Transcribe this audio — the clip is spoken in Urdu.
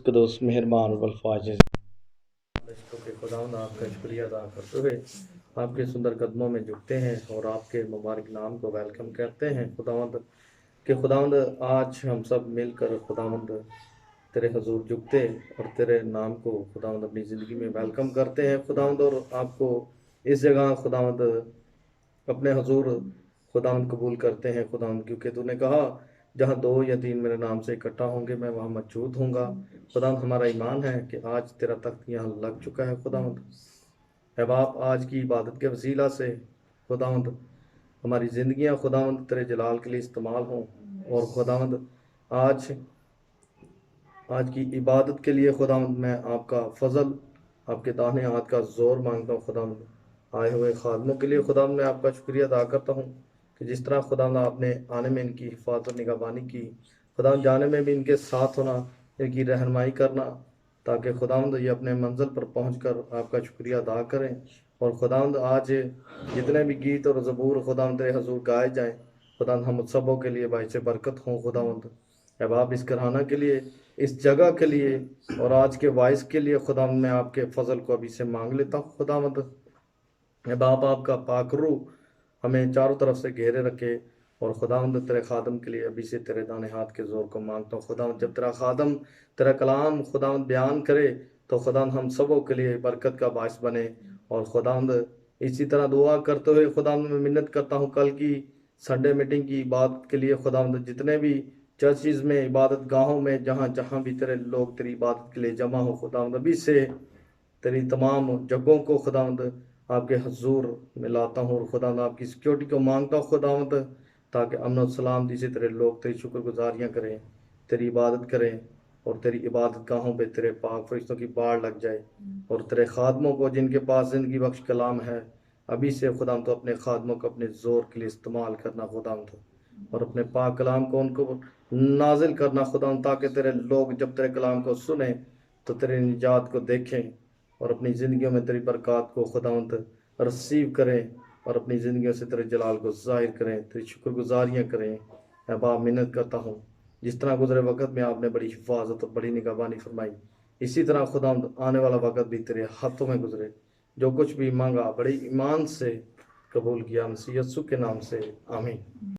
کے دوست مہربان اور الفاظ کے خداوند آپ کا شکریہ ادا کرتے ہوئے آپ کے سندر قدموں میں جھکتے ہیں اور آپ کے مبارک نام کو ویلکم کرتے ہیں خداوند آج ہم سب مل کر خداوند تیرے حضور جھکتے اور تیرے نام کو خداوند اپنی زندگی میں ویلکم کرتے ہیں خداوند، اور آپ کو اس جگہ خداوند اپنے حضور خداوند قبول کرتے ہیں خداوند، کیونکہ تو نے کہا جہاں 2 یا 3 میرے نام سے اکٹھا ہوں گے میں وہاں موجود ہوں گا۔ خداوند ہمارا ایمان ہے کہ آج تیرا تخت یہاں لگ چکا ہے خداوند۔ اے باپ، آج کی عبادت کے وسیلہ سے خداوند ہماری زندگیاں خداوند تیرے جلال کے لیے استعمال ہوں، اور خداوند آج کی عبادت کے لیے خداوند میں آپ کا فضل، آپ کے داہنے ہاتھ کا زور مانگتا ہوں خداوند۔ آئے ہوئے خادموں کے لیے خداوند میں آپ کا شکریہ ادا کرتا ہوں کہ جس طرح خداوند آپ نے آنے میں ان کی حفاظت اور نگہبانی کی، خداوند جانے میں بھی ان کے ساتھ ہونا، ان کی رہنمائی کرنا، تاکہ خداوند یہ اپنے منزل پر پہنچ کر آپ کا شکریہ ادا کریں۔ اور خداوند آج جتنے بھی گیت اور زبور خداوند تیرے حضور گائے جائیں، خداوند ہم سبوں کے لیے باعث برکت ہوں خداوند۔ اے باپ، اس گھرانہ کے لیے، اس جگہ کے لیے اور آج کے وائس کے لیے خداوند میں آپ کے فضل کو ابھی سے مانگ لیتا ہوں خداوند۔ اے باپ، آپ کا پاک روح ہمیں چاروں طرف سے گھیرے رکھے، اور خداوند تیرے خادم کے لیے ابھی سے تیرے دانے ہاتھ کے زور کو مانگتا ہوں خداوند۔ جب تیرا خادم تیرا کلام خداوند بیان کرے تو خداوند ہم سبوں کے لیے برکت کا باعث بنے، اور خداوند اسی طرح دعا کرتے ہوئے خداوند میں منت کرتا ہوں کل کی سنڈے میٹنگ کی عبادت کے لیے خداوند، جتنے بھی چرچز میں، عبادت گاہوں میں، جہاں جہاں بھی تیرے لوگ تیری عبادت کے لیے جمع ہو خداوند، ابھی سے تیری تمام جگہوں کو خداوند آپ کے حضور میں لاتا ہوں، اور خداوند آپ کی سیکیورٹی کو مانگتا ہوں خداوند، تاکہ امن و سلامتی سے تیرے لوگ تیری شکر گزاریاں کریں، تیری عبادت کریں، اور تیری عبادت گاہوں پہ تیرے پاک فرشتوں کی باڑ لگ جائے، اور تیرے خادموں کو جن کے پاس زندگی بخش کلام ہے، ابھی سے خداوند تو اپنے خادموں کو اپنے زور کے لیے استعمال کرنا خداوند، اور اپنے پاک کلام کو ان کو نازل کرنا خداوند، تاکہ تیرے لوگ جب تیرے کلام کو سنیں تو تیرے نجات کو دیکھیں، اور اپنی زندگیوں میں تیری برکات کو خداوند رسیو کریں، اور اپنی زندگیوں سے تیرے جلال کو ظاہر کریں، تیری شکر گزاریاں کریں۔ اے باپ، منت کرتا ہوں جس طرح گزرے وقت میں آپ نے بڑی حفاظت اور بڑی نگہبانی فرمائی، اسی طرح خداوند آنے والا وقت بھی تیرے ہاتھوں میں گزرے، جو کچھ بھی مانگا بڑی ایمان سے قبول کیا، مسیح یسوع کے نام سے آمین۔